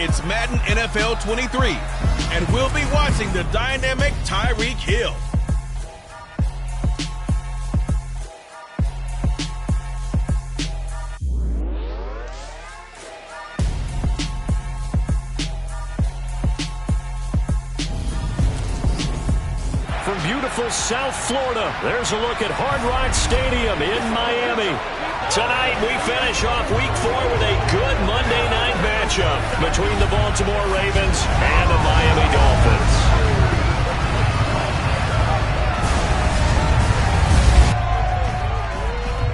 It's Madden NFL 23, and we'll be watching the dynamic Tyreek Hill. From beautiful South Florida, there's a look at Hard Rock Stadium in Miami. Tonight, we finish off Week 4 with a good Monday night matchup between the Baltimore Ravens and the Miami Dolphins.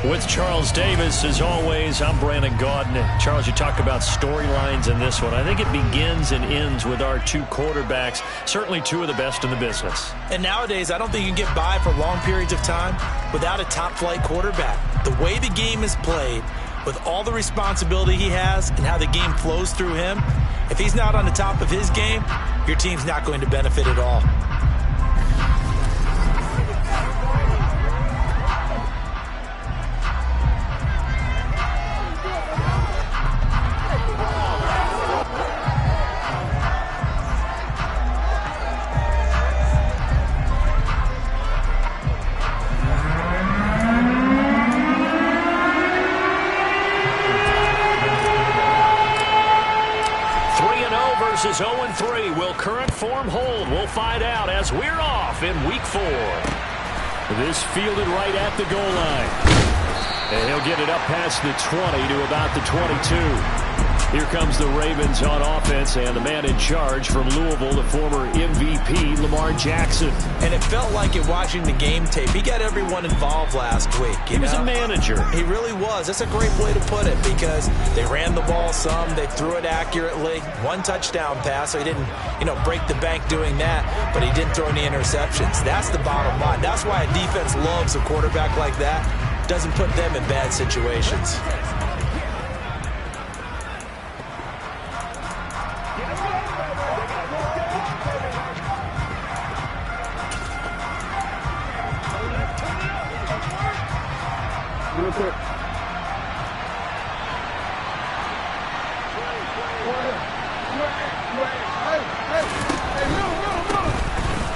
With Charles Davis, as always, I'm Brandon Gaudin. Charles, you talk about storylines in this one. I think it begins and ends with our two quarterbacks, certainly two of the best in the business. And nowadays, I don't think you can get by for long periods of time without a top-flight quarterback. The way the game is played, with all the responsibility he has and how the game flows through him, if he's not on the top of his game, your team's not going to benefit at all. Versus 0-3. Will current form hold? We'll find out as we're off in Week 4. This fielded right at the goal line. And he'll get it up past the 20 to about the 22. Here comes the Ravens on offense, and the man in charge from Louisville, the former MVP, Lamar Jackson. And it felt like it watching the game tape. He got everyone involved last week. He was a manager. He really was. That's a great way to put it because they ran the ball some. They threw it accurately. One touchdown pass, so he didn't, break the bank doing that, but he didn't throw any interceptions. That's the bottom line. That's why a defense loves a quarterback like that. Doesn't put them in bad situations.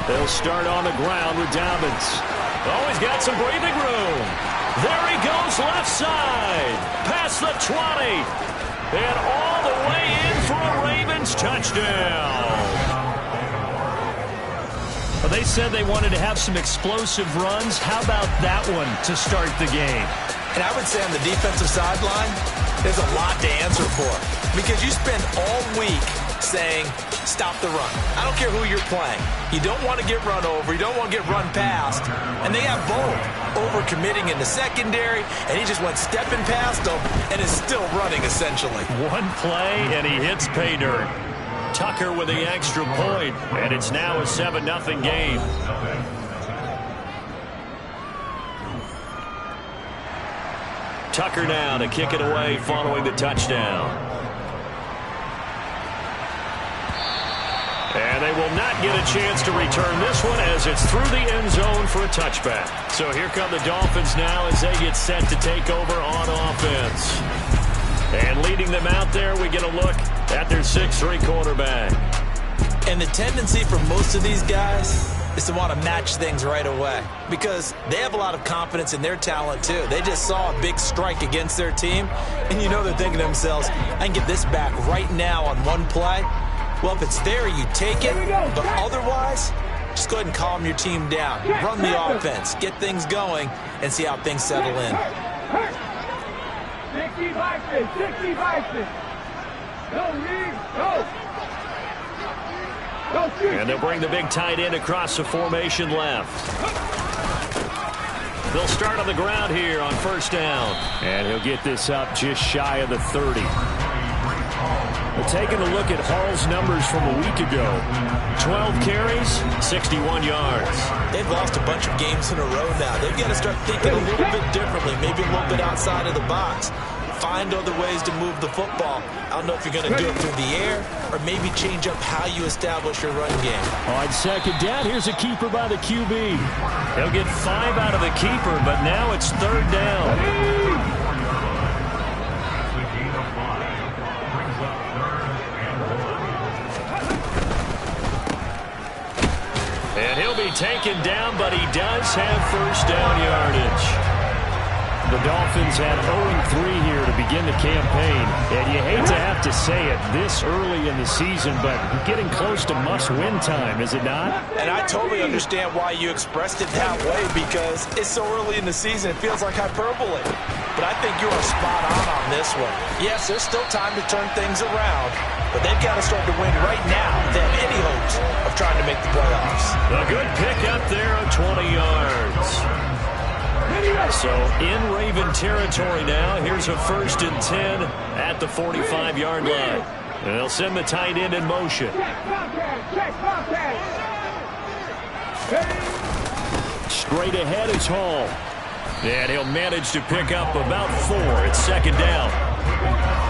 They'll start on the ground with Dobbins. Oh, he's got some breathing room. There he goes left side. Past the 20. And all the way in for a Ravens touchdown. Well, they said they wanted to have some explosive runs. How about that one to start the game? And I would say on the defensive sideline, there's a lot to answer for. Because you spend all week saying, stop the run. I don't care who you're playing. You don't want to get run over. You don't want to get run past. And they have both over-committing in the secondary, and he just went stepping past them and is still running, essentially. One play, and he hits pay dirt. Tucker with the extra point, and it's now a 7-0 game. Tucker now to kick it away following the touchdown. And they will not get a chance to return this one as it's through the end zone for a touchback. So here come the Dolphins now as they get set to take over on offense. And leading them out there, we get a look at their 6'3" quarterback. And the tendency for most of these guys is to want to match things right away because they have a lot of confidence in their talent too. They just saw a big strike against their team, and they're thinking to themselves, I can get this back right now on one play. Well, if it's there, you take it, but otherwise, just go ahead and calm your team down. Run the offense, get things going, and see how things settle in. 60-60. Go. And they'll bring the big tight end across the formation left. They'll start on the ground here on first down. And he'll get this up just shy of the 30. We're taking a look at Hall's numbers from a week ago. 12 carries, 61 yards. They've lost a bunch of games in a row now. They've got to start thinking a little bit differently, maybe a little bit outside of the box. Find other ways to move the football. I don't know if you're going to do it through the air or maybe change up how you establish your run game. On second down, here's a keeper by the QB. He'll get 5 out of the keeper, but now it's third down. And he'll be taken down, but he does have first down yardage. The Dolphins had 0-3 here to begin the campaign. And you hate to have to say it this early in the season, but getting close to must-win time, is it not? And I totally understand why you expressed it that way, because it's so early in the season, it feels like hyperbole. But I think you are spot on this one. Yes, there's still time to turn things around, but they've got to start to win right now if they have any hopes of trying to make the playoffs. A good pickup there of 20 yards. So in Raven territory now. Here's a 1st and 10 at the 45-yard line. And they'll send the tight end in motion. Straight ahead is Hall. And he'll manage to pick up about 4. It's 2nd down.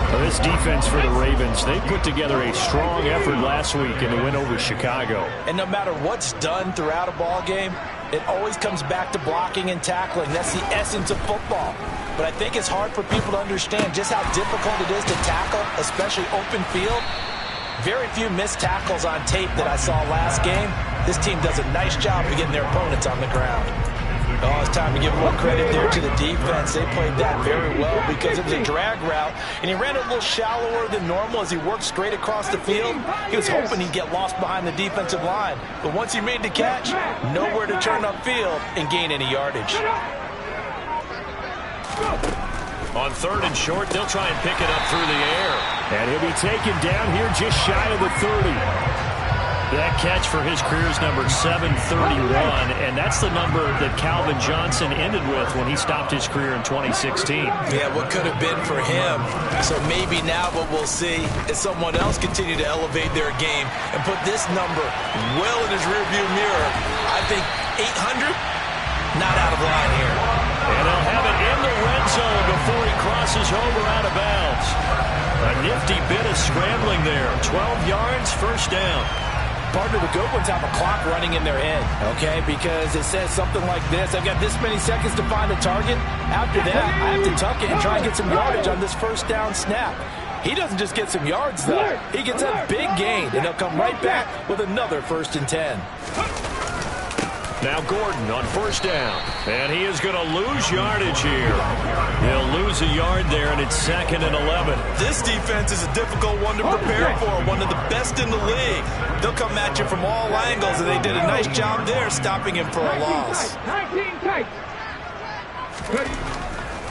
Well, this defense for the Ravens, they put together a strong effort last week in the win over Chicago. And no matter what's done throughout a ball game, it always comes back to blocking and tackling. That's the essence of football. But I think it's hard for people to understand just how difficult it is to tackle, especially open field. Very few missed tackles on tape that I saw last game. This team does a nice job of getting their opponents on the ground. Oh, it's time to give a little credit there to the defense. They played that very well because it was a drag route, and he ran it a little shallower than normal as he worked straight across the field. He was hoping he'd get lost behind the defensive line, but once he made the catch, nowhere to turn upfield and gain any yardage. On 3rd and short, they'll try and pick it up through the air. And he'll be taken down here just shy of the 30. That catch for his career is number 731, and that's the number that Calvin Johnson ended with when he stopped his career in 2016. Yeah, what could have been for him. So maybe now what we'll see is someone else continue to elevate their game and put this number well in his rearview mirror. I think 800, not out of line here. And they'll have it in the red zone before he crosses over out of bounds. A nifty bit of scrambling there. 12 yards, 1st down. Partner, the good ones have a clock running in their head, okay? Because it says something like this. I've got this many seconds to find a target. After that, I have to tuck it and try and get some yardage on this 1st down snap. He doesn't just get some yards, though. He gets a big gain, and he'll come right back with another 1st and 10. Now Gordon on 1st down. And he is going to lose yardage here. He'll lose a yard there, and it's 2nd and 11. This defense is a difficult one to prepare for, one of the best in the league. They'll come at you from all angles, and they did a nice job there stopping him for a loss.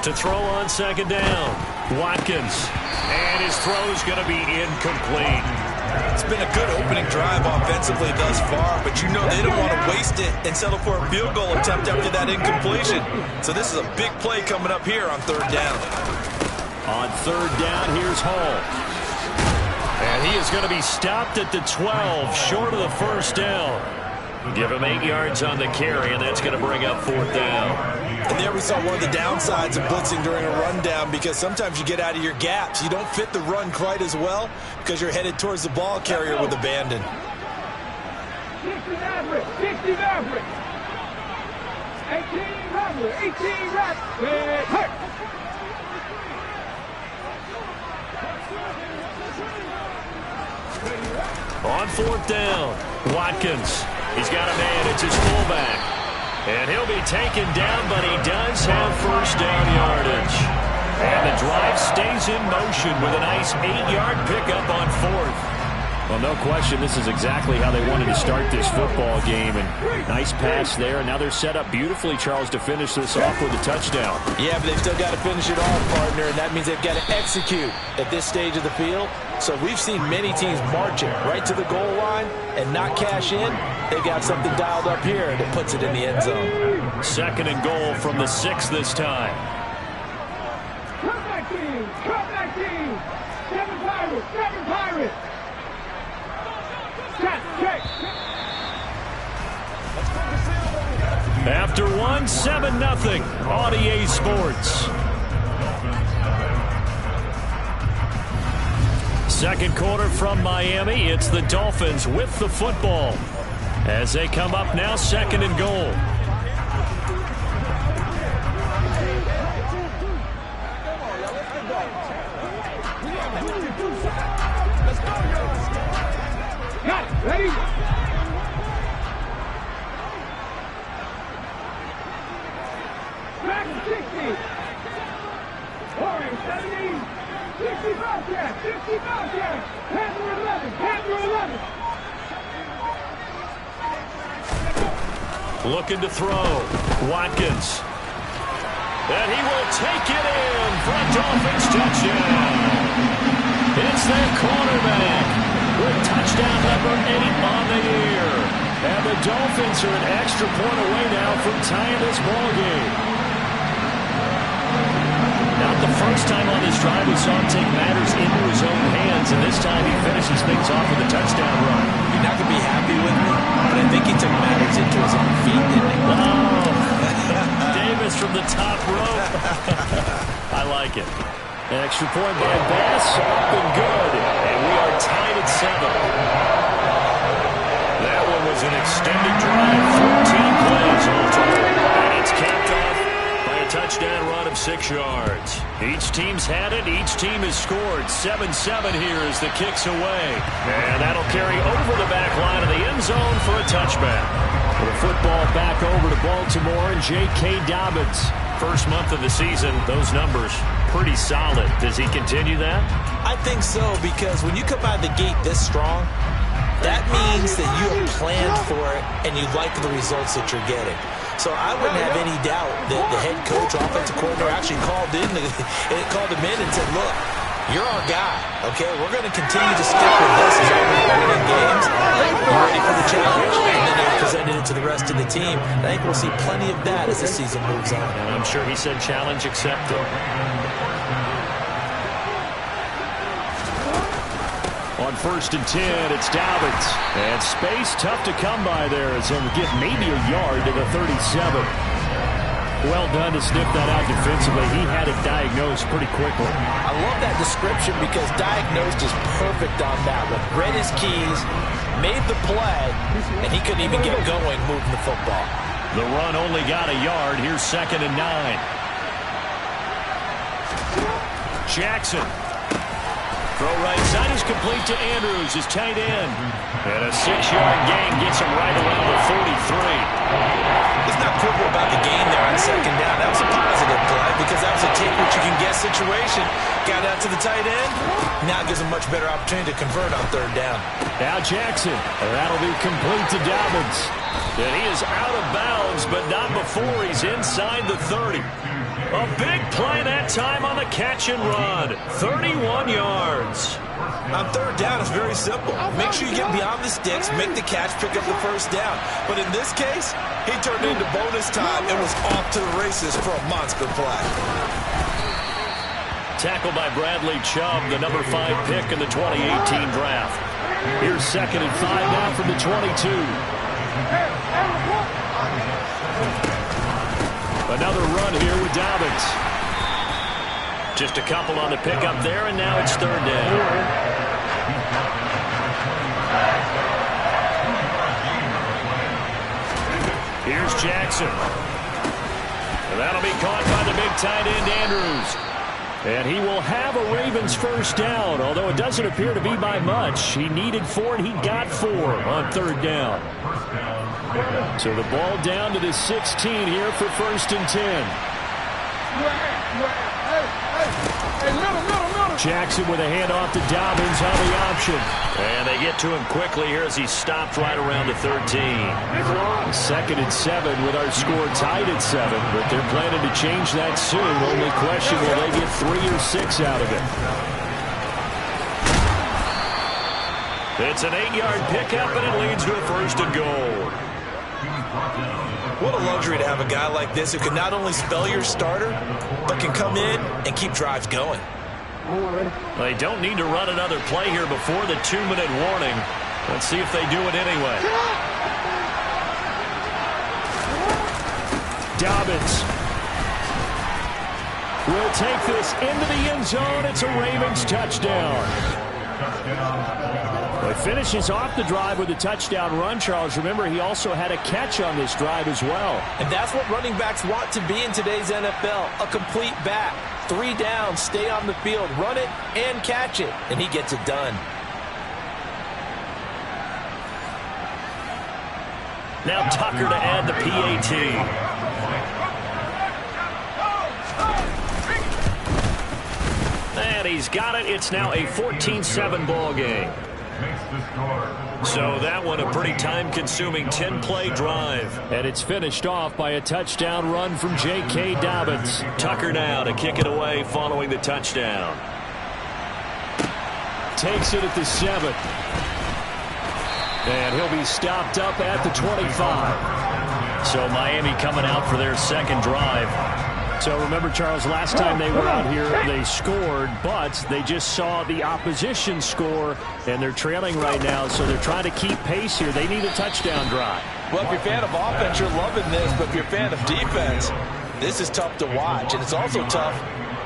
To throw on 2nd down, Watkins. And his throw is going to be incomplete. It's been a good opening drive offensively thus far, but you know they don't want to waste it and settle for a field goal attempt after that incompletion. So this is a big play coming up here on 3rd down. On 3rd down, here's Hall. And he is going to be stopped at the 12, short of the 1st down. Give him 8 yards on the carry, and that's going to bring up 4th down. And there we saw one of the downsides of blitzing during a rundown, because sometimes you get out of your gaps. You don't fit the run quite as well because you're headed towards the ball carrier with abandon. 60 average, 60 average. 18 reps. Hurt. On 4th down, Watkins. He's got a man. It's his fullback. And he'll be taken down, but he does have 1st down yardage. And the drive stays in motion with a nice 8-yard pickup on 4th. Well, no question, this is exactly how they wanted to start this football game. And nice pass there. And now they're set up beautifully, Charles, to finish this off with a touchdown. Yeah, but they've still got to finish it off, partner, and that means they've got to execute at this stage of the field. So we've seen many teams marching right to the goal line and not cash in. They've got something dialed up here that puts it in the end zone. 2nd and goal from the 6 this time. Come back team. 7 Pirates. Check. After 1, 7-0, on EA Sports. 2nd quarter from Miami. It's the Dolphins with the football as they come up now 2nd and goal. Got it. Ready? 50. Orange, 70. 60 Bobcats, 60 Bobcats. Panther 11, Panther 11. Looking to throw. Watkins. And he will take it in for a Dolphins touchdown. It's their quarterback with touchdown number 8 on the year. And the Dolphins are an extra point away now from tying this ball game. Not the first time on this drive we saw him take matters into his own hands, and this time he finishes things off with a touchdown run. You're not going to be happy with me, but I think he took matters into his own feet, didn't he? Oh, Davis from the top rope. I like it. An extra point by Bass, up and good, and we are tied at 7. That one was an extended drive, 14 plays all total, and it's capped off by a touchdown run of 6 yards. Each team's had it. Each team has scored. 7-7 here as the kick's away. And that'll carry over the back line of the end zone for a touchback. The football back over to Baltimore and J.K. Dobbins. First month of the season, those numbers pretty solid. Does he continue that? I think so, because when you come out of the gate this strong, that means that you have planned for it and you like the results that you're getting. So I wouldn't have any doubt that the head coach, offensive coordinator, actually called him in and said, look, you're our guy, okay? We're going to continue to stick with this as long as we're winning games. You're ready for the challenge. And then they presented it to the rest of the team. I think we'll see plenty of that as the season moves on. And I'm sure he said challenge accepted. On 1st and 10, it's Dobbins. And space tough to come by there as he'll get maybe a yard to the 37. Well done to sniff that out defensively. He had it diagnosed pretty quickly. I love that description because diagnosed is perfect on that one. Read his keys, made the play, and he couldn't even get going moving the football. The run only got a yard. Here's 2nd and 9. Jackson. Throw right side is complete to Andrews, his tight end. And a 6-yard gain gets him right around the 43. It's not critical about the gain there on 2nd down. That was a positive play because that was a take what you can get situation. Got out to the tight end. Now it gives him much better opportunity to convert on 3rd down. Now Jackson. That'll be complete to Dobbins. And he is out of bounds, but not before he's inside the 30. A big play that time on the catch and run. 31 yards. On 3rd down, it's very simple. Make sure you get beyond the sticks, make the catch, pick up the 1st down. But in this case, he turned it into bonus time and was off to the races for a monster play. Tackled by Bradley Chubb, the number 5 pick in the 2018 draft. Here's 2nd and 5 now from the 22. Another run here with Dobbins. Just a couple on the pickup there, and now it's 3rd down. Here's Jackson. And that'll be caught by the big tight end, Andrews. And he will have a Ravens 1st down, although it doesn't appear to be by much. He needed 4, and he got 4 on 3rd down. So the ball down to the 16 here for 1st and 10. Jackson with a handoff to Dobbins on the option. And they get to him quickly here as he stopped right around the 13. 2nd and 7 with our score tied at 7. But they're planning to change that soon. Only question, will they get 3 or 6 out of it? It's an 8-yard pickup, and it leads to a 1st and goal. What a luxury to have a guy like this who can not only spell your starter, but can come in and keep drives going. They don't need to run another play here before the 2-minute warning. Let's see if they do it anyway. Dobbins will take this into the end zone. It's a Ravens touchdown. Well, he finishes off the drive with a touchdown run, Charles. Remember, he also had a catch on this drive as well. And that's what running backs want to be in today's NFL, a complete back. 3 downs, stay on the field, run it, and catch it. And he gets it done. Now Tucker to add the PAT. he's got it. It's now a 14-7 ball game. So that one a pretty time-consuming 10-play drive. And it's finished off by a touchdown run from J.K. Dobbins. Tucker now to kick it away following the touchdown. Takes it at the 7. And he'll be stopped up at the 25. So Miami coming out for their second drive. So remember, Charles, last time they were out here, they scored, but they just saw the opposition score, and they're trailing right now, so they're trying to keep pace here. They need a touchdown drive. Well, if you're a fan of offense, you're loving this, but if you're a fan of defense, this is tough to watch, and it's also tough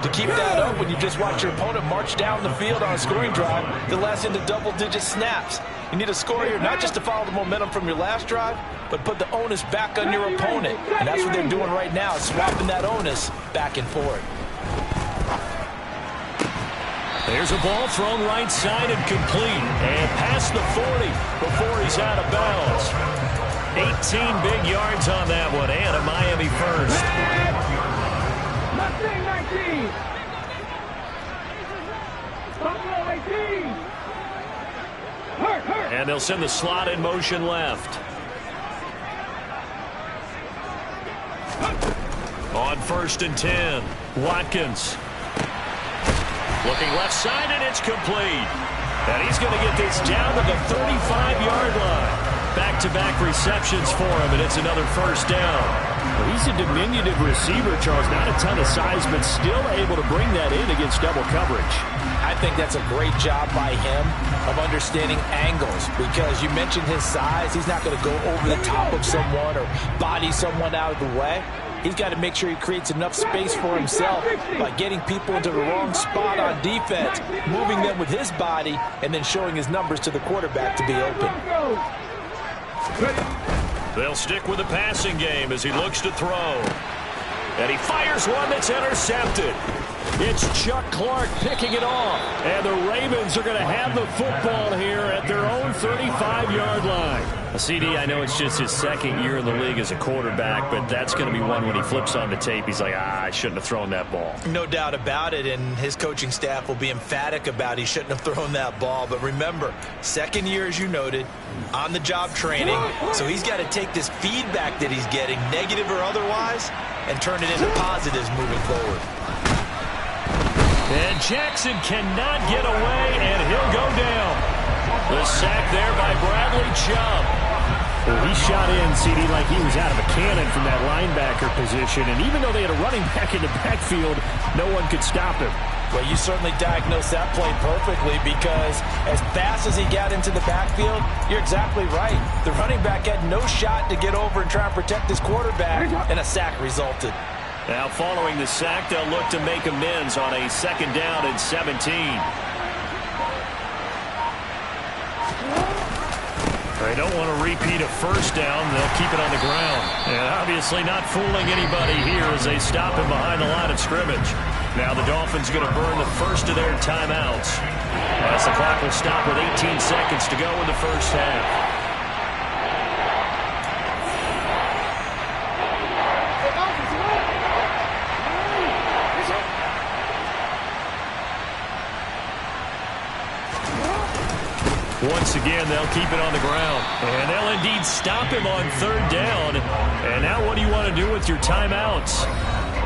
to keep that up when you just watch your opponent march down the field on a scoring drive that lasts into double-digit snaps. You need a score here, not just to follow the momentum from your last drive, but put the onus back on your opponent. And that's what they're doing right now, swapping that onus back and forth. There's a ball thrown right side and complete. And past the 40 before he's out of bounds. 18 big yards on that one, and a Miami first. 19. Buffalo 18. And they'll send the slot in motion left. On 1st and 10, Watkins. Looking left side, and it's complete. And he's going to get this down to the 35-yard line. Back-to-back receptions for him, and it's another first down. Well, he's a diminutive receiver, Charles. Not a ton of size, but still able to bring that in against double coverage. I think that's a great job by him of understanding angles, because you mentioned his size. He's not going to go over the top of someone or body someone out of the way. He's got to make sure he creates enough space for himself by getting people into the wrong spot on defense, moving them with his body, and then showing his numbers to the quarterback to be open. They'll stick with the passing game as he looks to throw. And he fires one that's intercepted. It's Chuck Clark picking it off. And the Ravens are going to have the football here at their own 35-yard line. CD, I know it's just his second year in the league as a quarterback, but that's going to be one when he flips on the tape. He's like, I shouldn't have thrown that ball. No doubt about it, and his coaching staff will be emphatic about he shouldn't have thrown that ball. But remember, second year, as you noted, on-the-job training. So he's got to take this feedback that he's getting, negative or otherwise, and turn it into positives moving forward. And Jackson cannot get away, and he'll go down. The sack there by Bradley Chubb. Well, he shot in, CD, like he was out of a cannon from that linebacker position. And even though they had a running back in the backfield, no one could stop him. Well, you certainly diagnosed that play perfectly, because as fast as he got into the backfield, you're exactly right. The running back had no shot to get over and try and protect his quarterback, and a sack resulted. Now, following the sack, they'll look to make amends on a 2nd down and 17. They don't want to repeat a first down. They'll keep it on the ground. And obviously not fooling anybody here as they stop him behind the line of scrimmage. Now the Dolphins going to burn the first of their timeouts, as the clock will stop with 18 seconds to go in the first half. Once again, they'll keep it on the ground. And they'll indeed stop him on 3rd down. And now what do you want to do with your timeouts?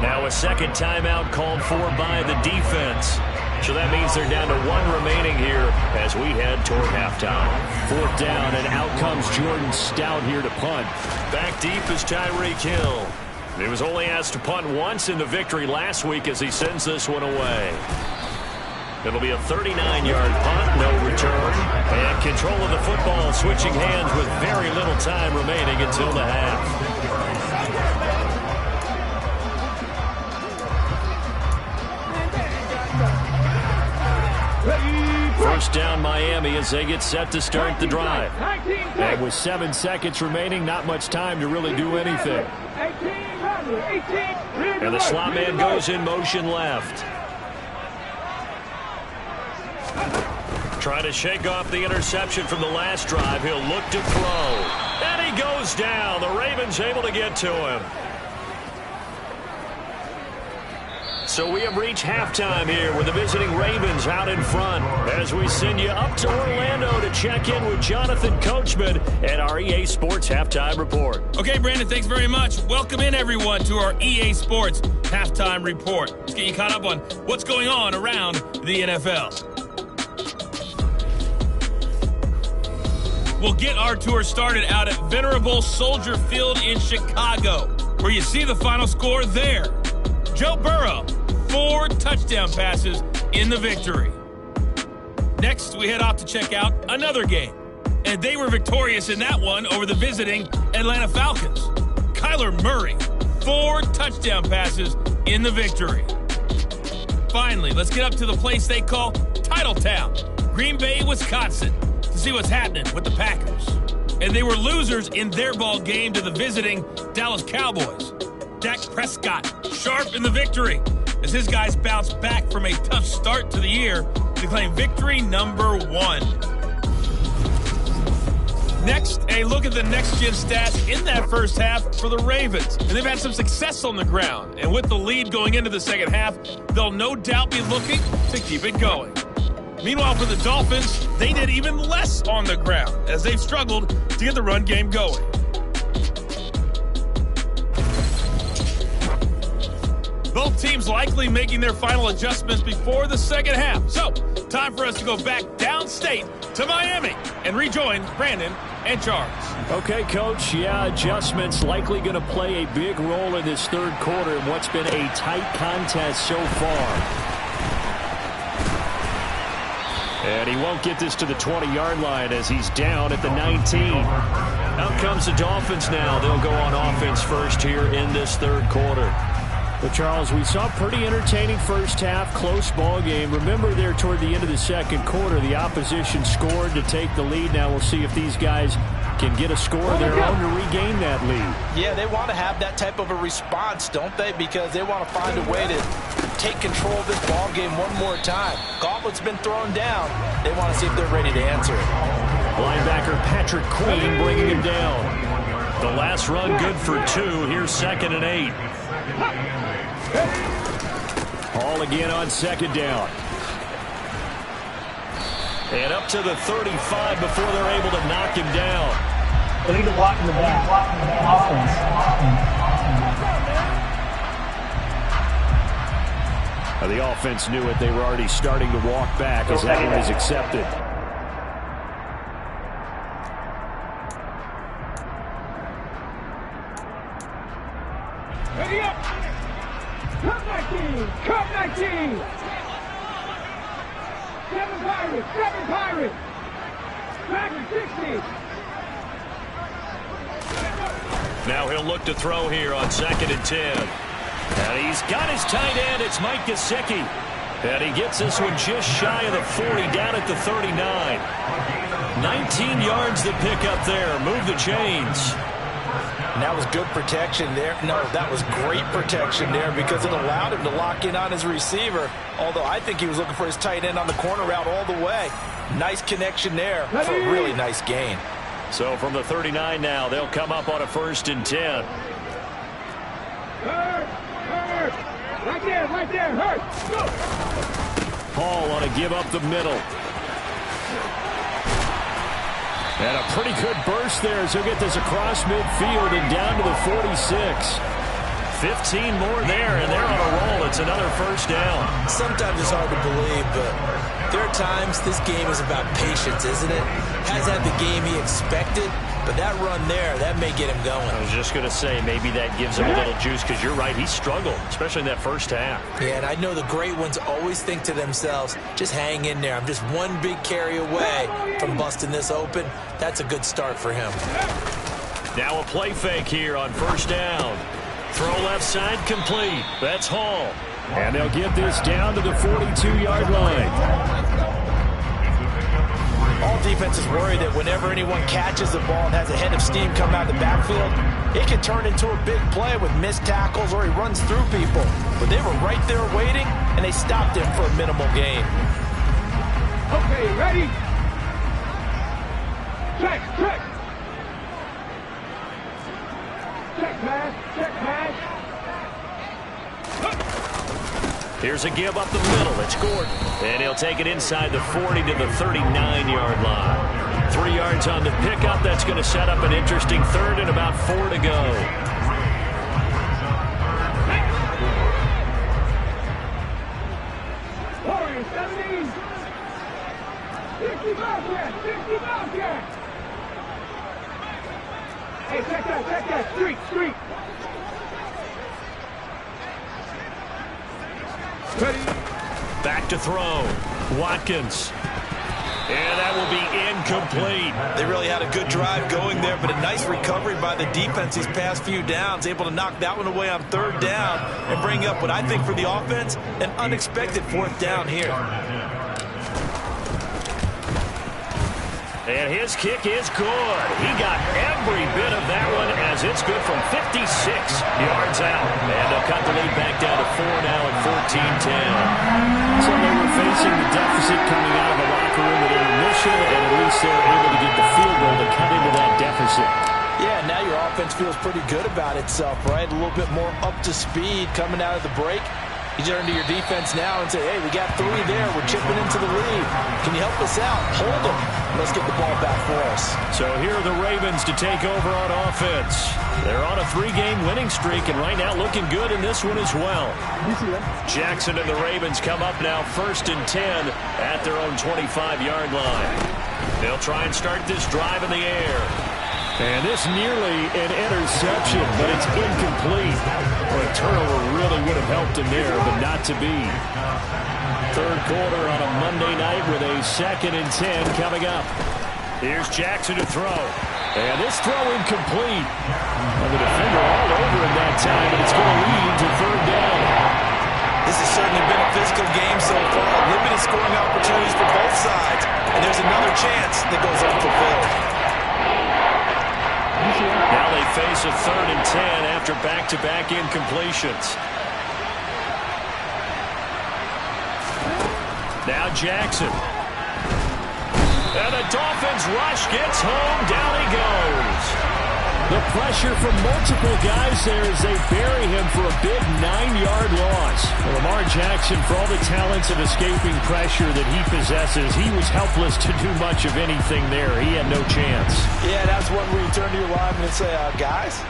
Now a second timeout called for by the defense. So that means they're down to 1 remaining here as we head toward halftime. 4th down, and out comes Jordan Stout here to punt. Back deep is Tyreek Hill. He was only asked to punt once in the victory last week as he sends this one away. It'll be a 39-yard punt, no return. And control of the football switching hands with very little time remaining until the half. First down Miami as they get set to start the drive. And with 7 seconds remaining, not much time to really do anything. And the slot man goes in motion left. Trying to shake off the interception from the last drive. He'll look to throw. And he goes down. The Ravens able to get to him. So we have reached halftime here with the visiting Ravens out in front as we send you up to Orlando to check in with Jonathan Coachman at our EA Sports Halftime Report. Okay, Brandon, thanks very much. Welcome in, everyone, to our EA Sports Halftime Report. Let's get you caught up on what's going on around the NFL. We'll get our tour started out at Venerable Soldier Field in Chicago, where you see the final score there. Joe Burrow, 4 touchdown passes in the victory. Next, we head off to check out another game, and they were victorious in that one over the visiting Atlanta Falcons. Kyler Murray, 4 touchdown passes in the victory. Finally, let's get up to the place they call Titletown, Green Bay, Wisconsin, to see what's happening with the Packers. And they were losers in their ball game to the visiting Dallas Cowboys. Dak Prescott, sharp in the victory, as his guys bounce back from a tough start to the year to claim victory number 1. Next, a look at the next-gen stats in that first half for the Ravens. And they've had some success on the ground. And with the lead going into the second half, they'll no doubt be looking to keep it going. Meanwhile, for the Dolphins, they did even less on the ground as they've struggled to get the run game going. Both teams likely making their final adjustments before the second half. So, time for us to go back downstate to Miami and rejoin Brandon and Charles. Okay, Coach. Yeah, adjustments likely going to play a big role in this third quarter in what's been a tight contest so far. And he won't get this to the 20-yard line as he's down at the 19. Out comes the Dolphins now. They'll go on offense first here in this third quarter. But, Charles, we saw a pretty entertaining first half, close ball game. Remember there toward the end of the second quarter, the opposition scored to take the lead. Now we'll see if these guys can get a score of their own to regain that lead. Yeah, they want to have that type of a response, don't they? Because they want to find a way to take control of this ball game one more time. Gauntlet's been thrown down. They want to see if they're ready to answer it. Linebacker Patrick Queen bringing him down. The last run good for 2. Here's 2nd and 8. Hall again on 2nd down. And up to the 35 before they're able to knock him down. They need to block in the back. Offense. The offense knew it. They were already starting to walk back as that one is accepted. Ready up! Cut 19! Cut 19! 7 Pirates! 7 Pirates! Back at 60! Now he'll look to throw here on 2nd and 10. And he's got his tight end. It's Mike Gesicki. And he gets this one just shy of the 40, down at the 39. 19 yards to pick up there. Move the chains. And that was good protection there. No, that was great protection there because it allowed him to lock in on his receiver. Although I think he was looking for his tight end on the corner route all the way. Nice connection there for a really nice gain. So from the 39 now, they'll come up on a 1st and 10. Hurt! Right there, hurt! Go! Hall on to give up the middle. And a pretty good burst there as he'll get this across midfield and down to the 46. 15 more there, and they're on a roll. It's another 1st down. Sometimes it's hard to believe, but there are times this game is about patience, isn't it? Hasn't had the game he expected, but that run there, that may get him going. I was just going to say, maybe that gives him a little juice because you're right, he struggled, especially in that first half. Yeah, and I know the great ones always think to themselves, just hang in there. I'm just one big carry away from busting this open. That's a good start for him. Now a play fake here on 1st down. Throw left side complete. That's Hall. And they'll get this down to the 42-yard line. All defenses worry that whenever anyone catches the ball and has a head of steam come out of the backfield, it can turn into a big play with missed tackles or he runs through people. But they were right there waiting, and they stopped him for a minimal gain. Okay, ready? Check! Check pass! Here's a give up the middle. It's Gordon. And he'll take it inside the 40 to the 39-yard line. 3 yards on the pickup. That's going to set up an interesting third and about 4 to go. Warriors 17. 60 Bobcat. 60 Bobcat. Hey, check that. Street. Ready. Back to throw. Watkins. And that will be incomplete. They really had a good drive going there, but a nice recovery by the defense these past few downs, able to knock that one away on 3rd down and bring up what I think for the offense, an unexpected 4th down here. And his kick is good. He got every bit of that one as it's good from 56 yards out. And they'll cut the lead back down to 4 now at 14-10. So they were facing the deficit coming out of the locker room at intermission, and at least they were able to get the field goal to cut into that deficit. Yeah, now your offense feels pretty good about itself, right? A little bit more up to speed coming out of the break. You turn to your defense now and say, hey, we got 3 there. We're chipping into the lead. Can you help us out? Hold them. Let's get the ball back for us. So here are the Ravens to take over on offense. They're on a 3-game winning streak, and right now looking good in this one as well. Jackson and the Ravens come up now 1st and 10 at their own 25-yard line. They'll try and start this drive in the air. And this nearly an interception, but it's incomplete. Well, a turnover really would have helped him there, but not to be. 3rd quarter on a Monday night with a 2nd and 10 coming up. Here's Jackson to throw. And this throw incomplete. And the defender all over him that time, and it's going to lead to 3rd down. This has certainly been a physical game so far. Limited scoring opportunities for both sides. And there's another chance that goes unfulfilled. Now they face a 3rd and 10 after back-to-back incompletions. Now Jackson. And the Dolphins rush gets home. Down he goes. The pressure from multiple guys there as they bury him for a big 9-yard loss. Well, Lamar Jackson, for all the talents of escaping pressure that he possesses, he was helpless to do much of anything there. He had no chance. Yeah, that's one where you turn to your lineman and say, guys,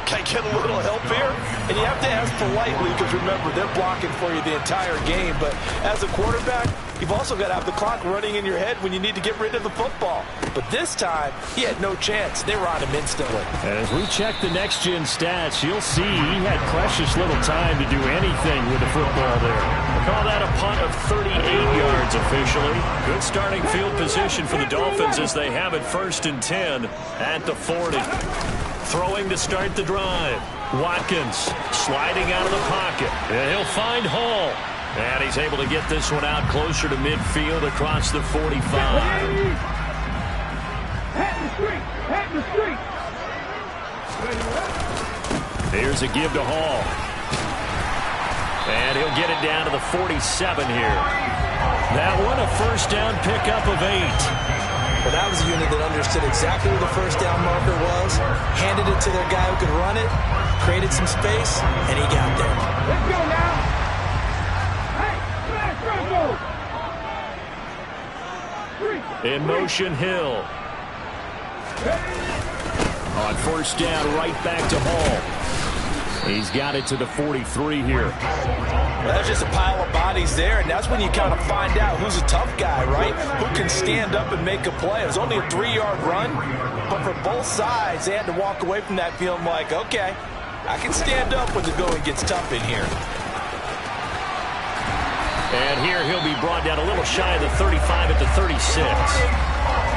can I get a little help here? And you have to ask politely because, remember, they're blocking for you the entire game. But as a quarterback, you've also got to have the clock running in your head when you need to get rid of the football. But this time, he had no chance. They were on him instantly. And as we check the next-gen stats, you'll see he had precious little time to do anything with the football there. We'll call that a punt of 38 yards officially. Good starting field position for the Dolphins as they have it 1st and 10 at the 40. Throwing to start the drive. Watkins sliding out of the pocket. And he'll find Hall. And he's able to get this one out closer to midfield across the 45. Hat the street. Here's a give to Hall. And he'll get it down to the 47 here. That one a 1st down pickup of 8. Well, that was a unit that understood exactly where the 1st down marker was, handed it to their guy who could run it, created some space, and he got there. Let's go now. Hey, in motion, Hill. On 1st down, right back to Hall. He's got it to the 43 here. That's just a pile of bodies there, and that's when you kind of find out who's a tough guy, right? Who can stand up and make a play. It was only a 3-yard run, but for both sides, they had to walk away from that feeling like, okay, I can stand up when the going gets tough in here. And here he'll be brought down a little shy of the 35 at the 36.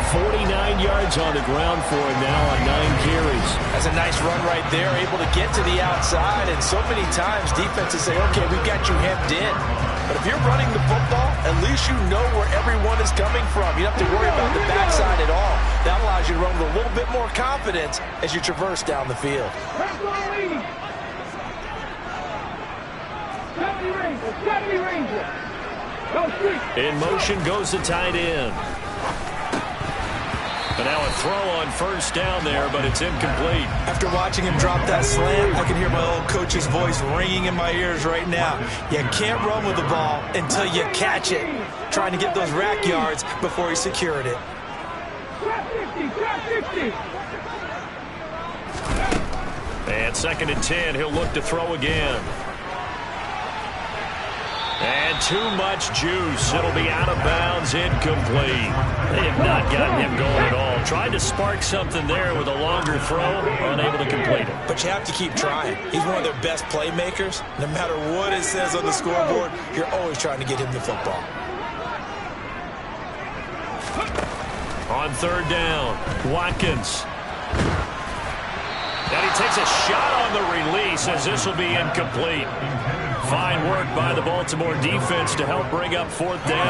49 yards on the ground for him now on 9 carries. That's a nice run right there, able to get to the outside, and so many times defenses say, okay, we've got you hemmed in. But if you're running the football, at least you know where everyone is coming from. You don't have to worry about the backside at all. That allows you to run with a little bit more confidence as you traverse down the field. 70 Ranger. In motion goes the tight end. And now a throw on first down there, but it's incomplete. After watching him drop that slant, I can hear my old coach's voice ringing in my ears right now. You can't run with the ball until you catch it. Trying to get those rack yards before he secured it. And 2nd and 10, he'll look to throw again. And too much juice. It'll be out of bounds, incomplete. They have not gotten him going at all. Tried to spark something there with a longer throw, unable to complete it. But you have to keep trying. He's one of their best playmakers. No matter what it says on the scoreboard, you're always trying to get him the football. On 3rd down, Watkins. And he takes a shot on the release as this will be incomplete. Fine work by the Baltimore defense to help bring up 4th down.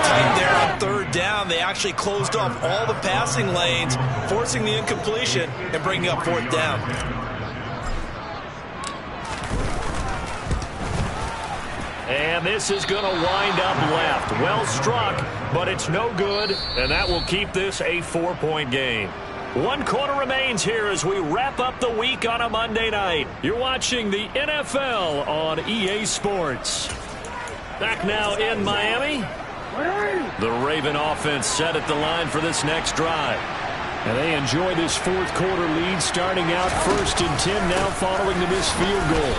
Tight there on 3rd down. They actually closed off all the passing lanes, forcing the incompletion and bringing up 4th down. And this is going to wind up left. Well struck, but it's no good, and that will keep this a 4-point game. 1 quarter remains here as we wrap up the week on a Monday night. You're watching the NFL on EA Sports. Back now in Miami. The Raven offense set at the line for this next drive. And they enjoy this 4th quarter lead, starting out 1st and 10 now following the missed field goal.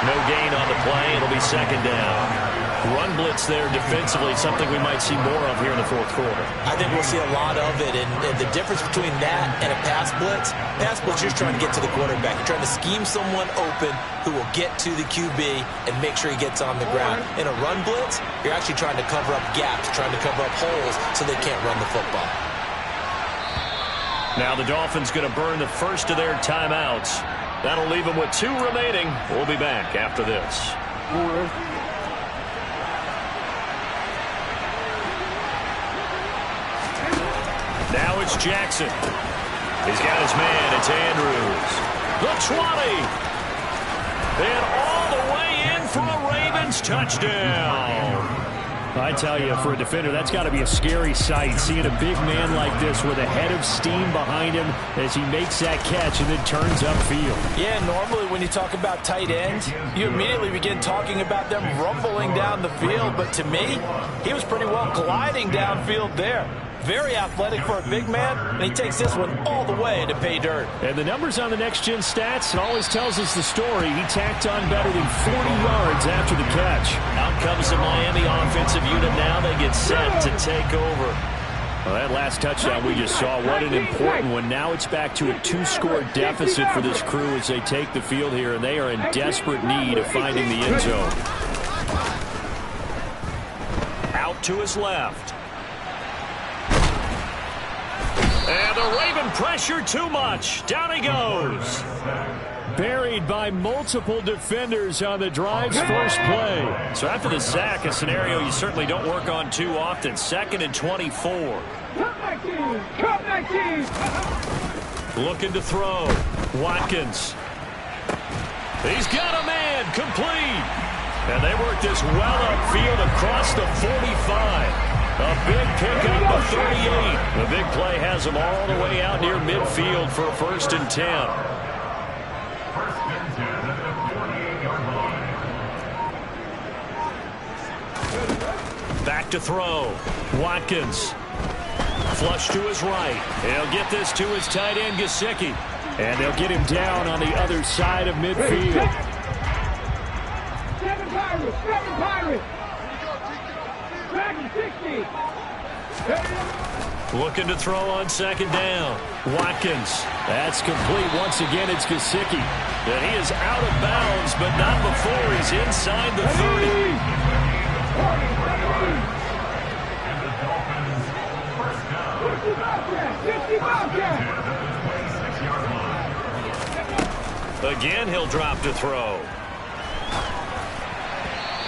No gain on the play. It'll be 2nd down. Run blitz there defensively, something we might see more of here in the 4th quarter. I think we'll see a lot of it, and the difference between that and a pass blitz, you're just trying to get to the quarterback. You're trying to scheme someone open who will get to the QB and make sure he gets on the ground. In a run blitz, you're actually trying to cover up gaps, trying to cover up holes so they can't run the football. Now the Dolphins going to burn the first of their timeouts. That'll leave them with 2 remaining. We'll be back after this. Now it's Jackson. He's got his man. It's Andrews. The 20. And all the way in for a Ravens touchdown. I tell you, for a defender, that's got to be a scary sight, seeing a big man like this with a head of steam behind him as he makes that catch and then turns upfield. Yeah, normally when you talk about tight ends, you immediately begin talking about them rumbling down the field. But to me, he was pretty well gliding downfield there. Very athletic for a big man, and he takes this one all the way to pay dirt. And the numbers on the next-gen stats, it always tells us the story. He tacked on better than 40 yards after the catch. Out comes the Miami offensive unit now. They get set to take over. Well, that last touchdown we just saw, what an important one. Now it's back to a 2-score deficit for this crew as they take the field here, and they are in desperate need of finding the end zone. Out to his left. And the Raven pressure too much. Down he goes. Buried by multiple defenders on the drive's first play. So after the sack, a scenario you certainly don't work on too often. 2nd and 24. Looking to throw. Watkins. He's got a man. Complete. And they work this well upfield across the 45. A big pickup of 38. The big play has them all the way out near midfield for a 1st and 10. Back to throw. Watkins. Flush to his right. He'll get this to his tight end, Gesicki. And they'll get him down on the other side of midfield. 7 Pirates. Looking to throw on 2nd down. Watkins. That's complete. Once again, it's Gesicki. And he is out of bounds, but not before he's inside the 30. Again, he'll drop to throw.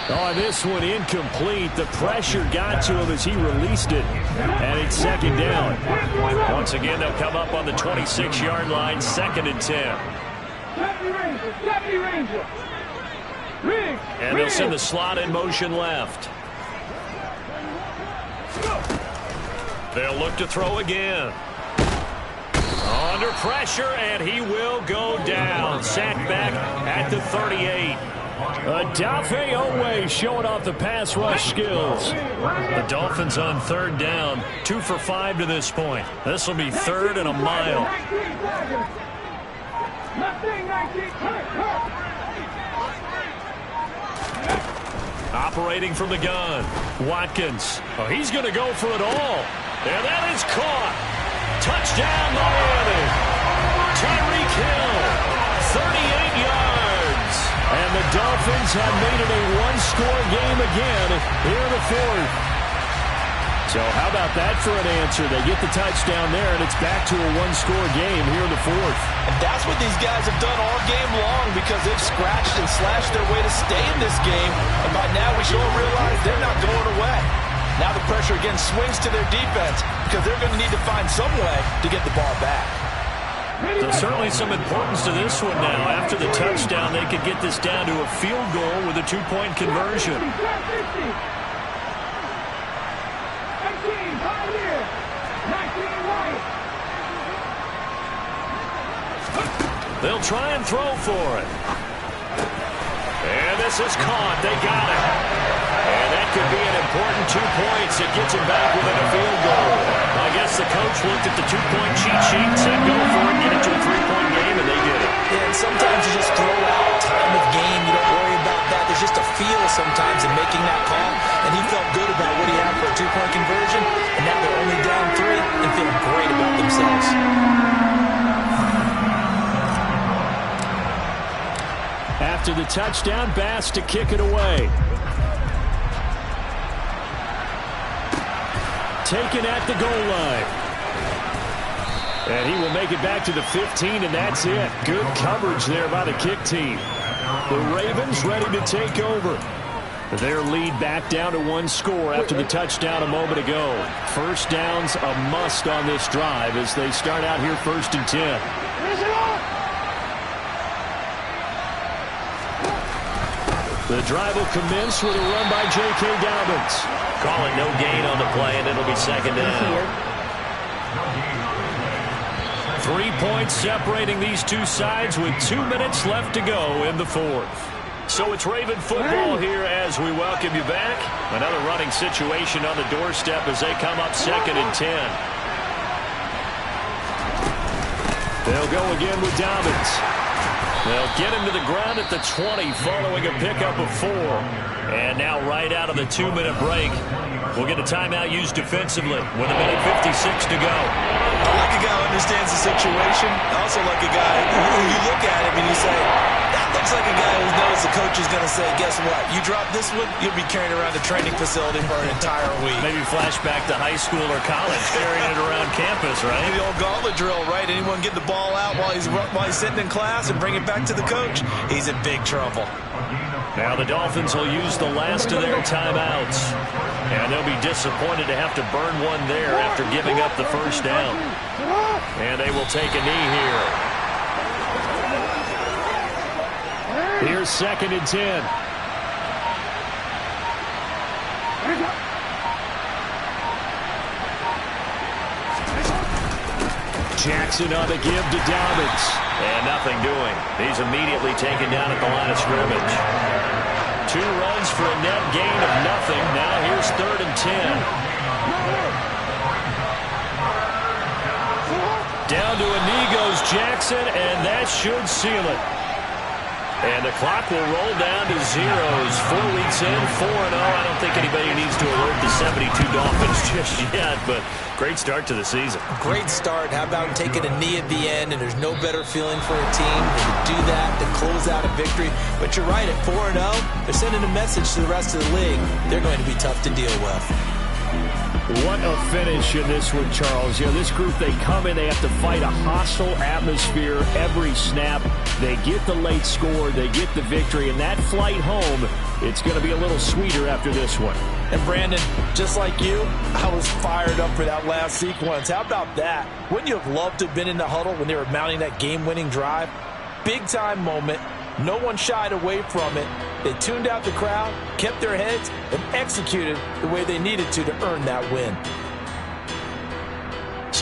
Oh, this one incomplete. The pressure got to him as he released it. And it's 2nd down. Once again, they'll come up on the 26-yard line, 2nd and 10. And they'll send the slot in motion left. They'll look to throw again. Under pressure, and he will go down. Sacked back at the 38. Odafe Oweh showing off the pass rush skills. The Dolphins on third down, 2 for 5 to this point. This will be 3rd and a mile. Operating from the gun, Watkins. Oh, he's going to go for it all. And that is caught. Touchdown, Miami. Tyreek Hill, 38 yards. And the Dolphins have made it a one-score game again here in the 4th. So how about that for an answer? They get the touchdown there, and it's back to a one-score game here in the 4th. And that's what these guys have done all game long because they've scratched and slashed their way to stay in this game. And by now we should all realize they're not going away. Now the pressure again swings to their defense because they're going to need to find some way to get the ball back. There's certainly some importance to this one now. After the touchdown, they could get this down to a field goal with a 2-point conversion. They'll try and throw for it. And this is caught. They got it. And that could be an important 2 points. It gets him back within a field goal. I guess the coach looked at the 2-point cheat sheet and said, go for it, get it to a 3-point game, and they did it. Yeah, and sometimes you just throw out time of game. You don't worry about that. There's just a feel sometimes in making that call. And he felt good about what he had for a 2-point conversion. And now they're only down 3 and feeling great about themselves. After the touchdown, Bass to kick it away. Taken at the goal line. And he will make it back to the 15, and that's it. Good coverage there by the kick team. The Ravens ready to take over. Their lead back down to 1 score after the touchdown a moment ago. First down's a must on this drive as they start out here 1st and 10. The drive will commence with a run by J.K. Dobbins. Call it no gain on the play, and it'll be 2nd down. 3 points separating these two sides with 2 minutes left to go in the 4th. So it's Raven football here as we welcome you back. Another running situation on the doorstep as they come up 2nd and 10. They'll go again with Dobbins. They'll get him to the ground at the 20 following a pickup of 4. And now right out of the 2-minute break, we'll get a timeout used defensively with 1:56 to go. I like a guy who understands the situation. I also like a guy who you look at him and you say, that looks like a guy who knows the coach is going to say, guess what? You drop this one, you'll be carrying around a training facility for an entire week. Maybe flashback to high school or college, carrying it around campus, right? The old gauntlet drill, right? Anyone get the ball out while he's sitting in class and bring it back to the coach? He's in big trouble. Now the Dolphins will use the last of their timeouts. And they'll be disappointed to have to burn one there after giving up the first down. And they will take a knee here. Here's 2nd and 10. Jackson on the give to Dobbins. And nothing doing. He's immediately taken down at the line of scrimmage. 2 runs for a net gain of nothing. Now here's 3rd and 10. Down to a knee goes Jackson, and that should seal it. And the clock will roll down to zeros. 4 weeks in, 4-0. I don't think anybody needs to alert the 72 Dolphins just yet, but great start to the season. Great start. How about taking a knee at the end, and there's no better feeling for a team than to do that, to close out a victory. But you're right, at 4-0, they're sending a message to the rest of the league. They're going to be tough to deal with. What a finish in this one, Charles. You know, this group, they come in, they have to fight a hostile atmosphere every snap. They get the late score, they get the victory, and that flight home, it's going to be a little sweeter after this one. And Brandon, just like you, I was fired up for that last sequence. How about that? Wouldn't you have loved to have been in the huddle when they were mounting that game-winning drive? Big-time moment. No one shied away from it. They tuned out the crowd, kept their heads, and executed the way they needed to earn that win.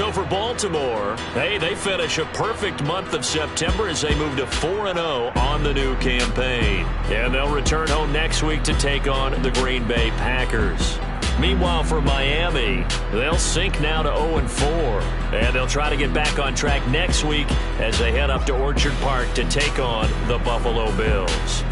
So for Baltimore, hey, they finish a perfect month of September as they move to 4-0 on the new campaign. And they'll return home next week to take on the Green Bay Packers. Meanwhile, for Miami, they'll sink now to 0-4. And they'll try to get back on track next week as they head up to Orchard Park to take on the Buffalo Bills.